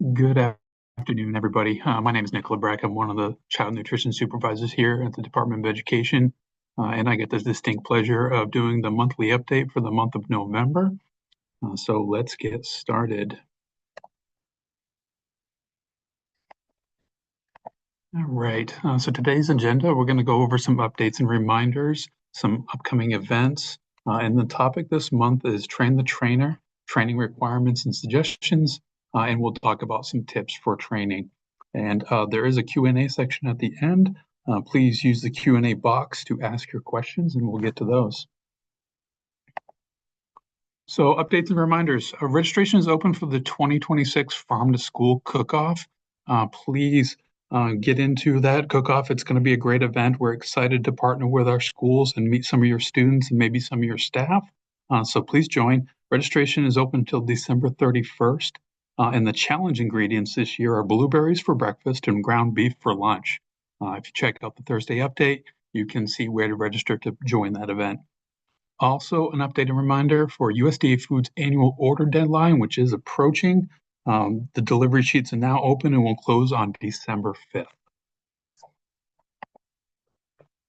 Good afternoon, everybody. My name is Nicola Brack. I'm one of the child nutrition supervisors here at the Department of Education, and I get the distinct pleasure of doing the monthly update for the month of November. So let's get started. All right. So today's agenda, we're going to go over some updates and reminders, some upcoming events, and the topic this month is Train the Trainer, training requirements and suggestions, and we'll talk about some tips for training. And there is a Q&A section at the end. Please use the Q&A box to ask your questions, and we'll get to those. So updates and reminders. Registration is open for the 2026 Farm to School Cook-Off. Please get into that cook-off. It's going to be a great event. We're excited to partner with our schools and meet some of your students and maybe some of your staff. So please join. Registration is open until December 31st. And the challenge ingredients this year are blueberries for breakfast and ground beef for lunch. If you check out the Thursday update, you can see where to register to join that event. Also, an updated reminder for USDA Foods annual order deadline, which is approaching. The delivery sheets are now open and will close on December 5th.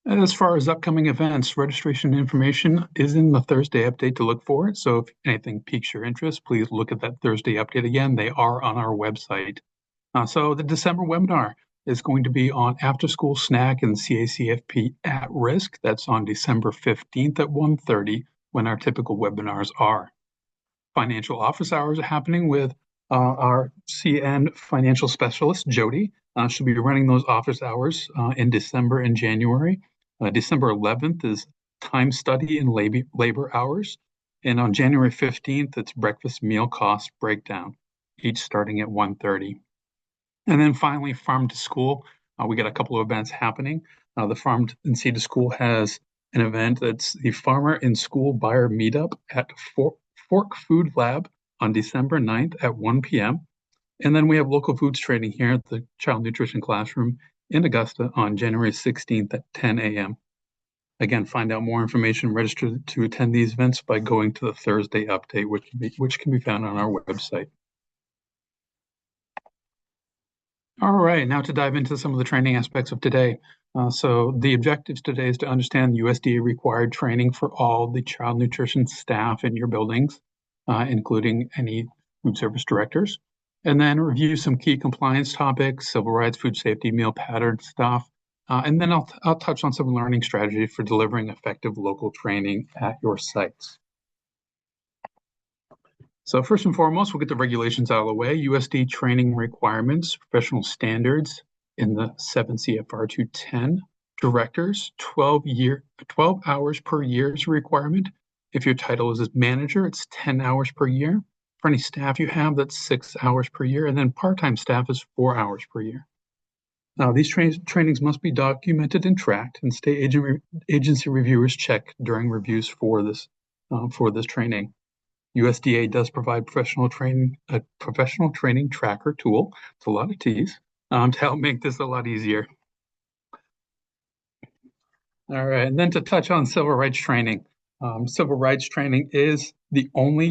And as far as upcoming events, registration information is in the Thursday update to look for. So if anything piques your interest, please look at that Thursday update again. They are on our website. So the December webinar is going to be on after school snack and CACFP at risk. That's on December 15th at 1:30 when our typical webinars are. Financial office hours are happening with our CN financial specialist, Jody. She'll be running those office hours in December and January. December 11th is time study and labor hours. And on January 15th, it's breakfast meal cost breakdown, each starting at 1:30. And then finally, Farm to School. We got a couple of events happening. The Farm and Seed to School has an event that's the Farmer in School Buyer Meetup at Fork Food Lab on December 9th at 1 p.m. And then we have local foods training here at the Child Nutrition Classroom in Augusta on January 16th at 10 a.m. Again, find out more information, register to attend these events by going to the Thursday update, which can be found on our website. All right, now to dive into some of the training aspects of today. So the objectives today is to understand USDA required training for all the child nutrition staff in your buildings, including any food service directors, and then review some key compliance topics, civil rights, food safety, meal pattern stuff, and then I'll touch on some learning strategies for delivering effective local training at your sites. So first and foremost, we'll get the regulations out of the way. USD training requirements, professional standards in the 7 CFR 210. Directors, 12 hours per year is a requirement. If your title is as manager, it's 10 hours per year. For any staff you have, that's 6 hours per year. And then part-time staff is 4 hours per year. Now, these trainings must be documented and tracked, and state agency reviewers check during reviews for this training. USDA does provide a professional training tracker tool. It's a lot of T's to help make this a lot easier. All right, and then to touch on civil rights training. Civil rights training is the only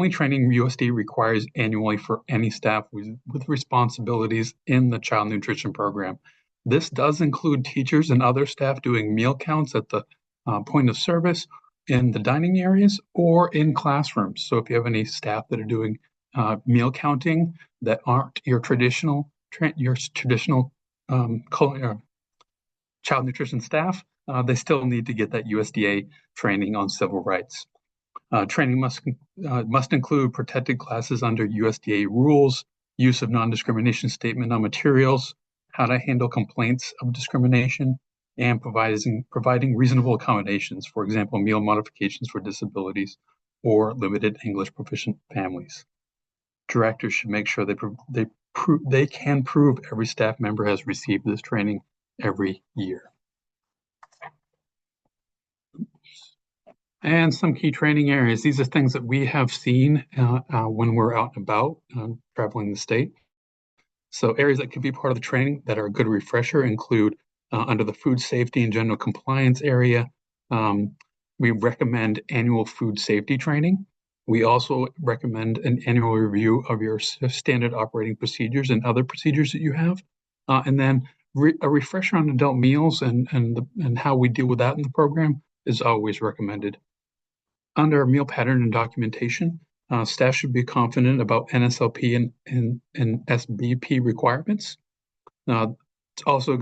training USDA requires annually for any staff with responsibilities in the child nutrition program. This does include teachers and other staff doing meal counts at the point of service, in the dining areas, or in classrooms. So if you have any staff that are doing meal counting that aren't your traditional child nutrition staff, they still need to get that USDA training on civil rights. Training must include protected classes under USDA rules, use of non-discrimination statement on materials, how to handle complaints of discrimination, and providing reasonable accommodations, for example, meal modifications for disabilities or limited English proficient families. Directors should make sure they can prove every staff member has received this training every year. And some key training areas. These are things that we have seen when we're out and about traveling the state. So areas that could be part of the training that are a good refresher include under the food safety and general compliance area, we recommend annual food safety training. We also recommend an annual review of your standard operating procedures and other procedures that you have. And then a refresher on adult meals and how we deal with that in the program is always recommended. Under meal pattern and documentation, staff should be confident about NSLP and SBP requirements. It's also a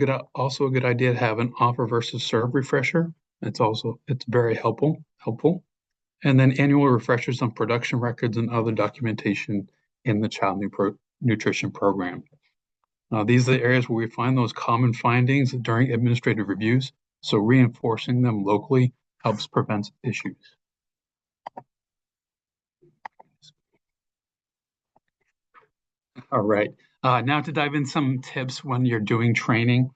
good idea to have an offer versus serve refresher. It's very helpful. And then annual refreshers on production records and other documentation in the child nutrition program. These are the areas where we find those common findings during administrative reviews, so reinforcing them locally helps prevent issues. All right, now to dive in some tips when you're doing training.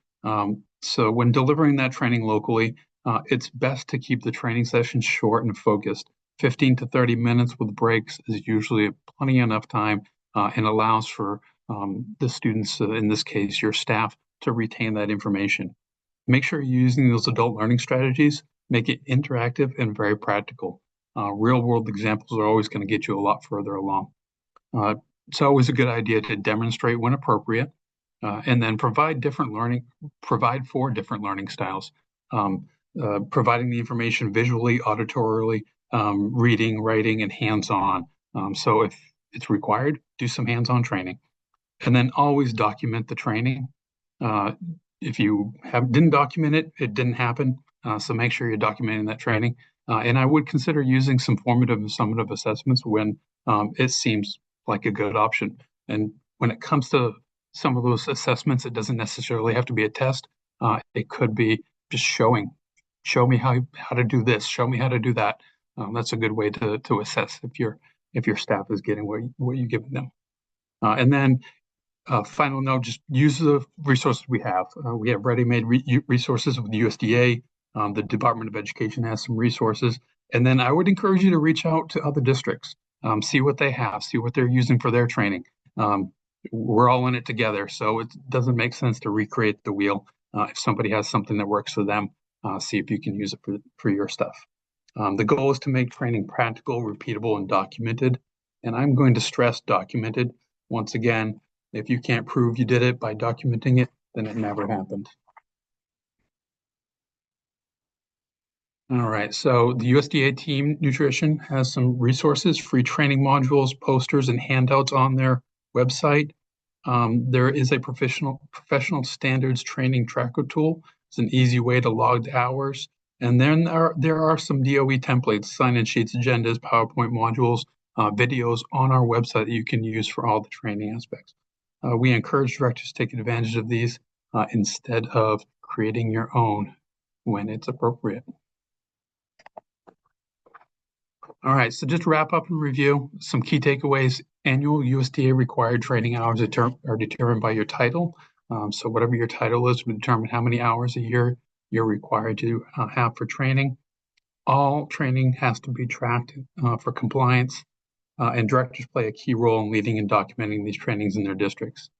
So when delivering that training locally, it's best to keep the training session short and focused. 15 to 30 minutes with breaks is usually plenty enough time and allows for the students, in this case, your staff, to retain that information. Make sure you're using those adult learning strategies, make it interactive and very practical. Real world examples are always going to get you a lot further along. It's always a good idea to demonstrate when appropriate, and then provide for different learning styles. Providing the information visually, auditorily, reading, writing, and hands-on. So if it's required, do some hands-on training. And then always document the training. If you didn't document it, it didn't happen. So make sure you're documenting that training. And I would consider using some formative and summative assessments when it seems like a good option. And when it comes to some of those assessments, it doesn't necessarily have to be a test. It could be just show me how to do this, show me how to do that. That's a good way to assess if your staff is getting what you're giving them. And then final note, just use the resources we have. We have ready-made resources with the USDA. The Department of Education has some resources. And then I would encourage you to reach out to other districts, see what they have, see what they're using for their training. We're all in it together, so it doesn't make sense to recreate the wheel. If somebody has something that works for them, see if you can use it for your stuff. The goal is to make training practical, repeatable, and documented. And I'm going to stress documented. Once again, if you can't prove you did it by documenting it, then it never happened. All right, so the USDA Team Nutrition has some resources, free training modules, posters, and handouts on their website. There is a professional standards training tracker tool. It's an easy way to log the hours. And then there are some DOE templates, sign-in sheets, agendas, PowerPoint modules, videos on our website that you can use for all the training aspects. We encourage directors to take advantage of these instead of creating your own when it's appropriate. All right, so just to wrap up and review some key takeaways. Annual USDA required training hours are determined by your title. So whatever your title is will determine how many hours a year you're required to have for training. All training has to be tracked for compliance, and directors play a key role in leading and documenting these trainings in their districts.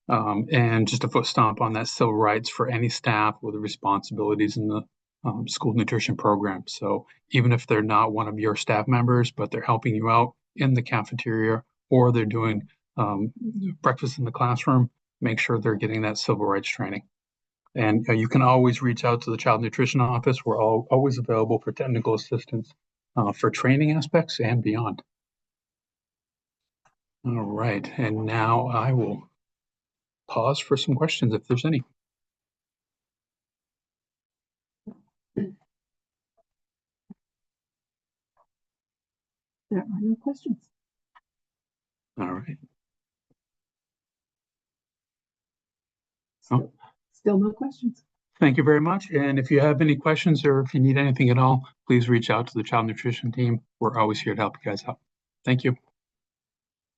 And just a foot stomp on that, civil rights for any staff with the responsibilities in the school nutrition program. So even if they're not one of your staff members, but they're helping you out in the cafeteria or they're doing breakfast in the classroom, make sure they're getting that civil rights training. And you can always reach out to the Child Nutrition Office. We're always available for technical assistance for training aspects and beyond. All right, and now I will pause for some questions if there's any. There are no questions. All right. Still no questions. Thank you very much. And if you have any questions or if you need anything at all, please reach out to the Child Nutrition team. We're always here to help you guys out. Thank you.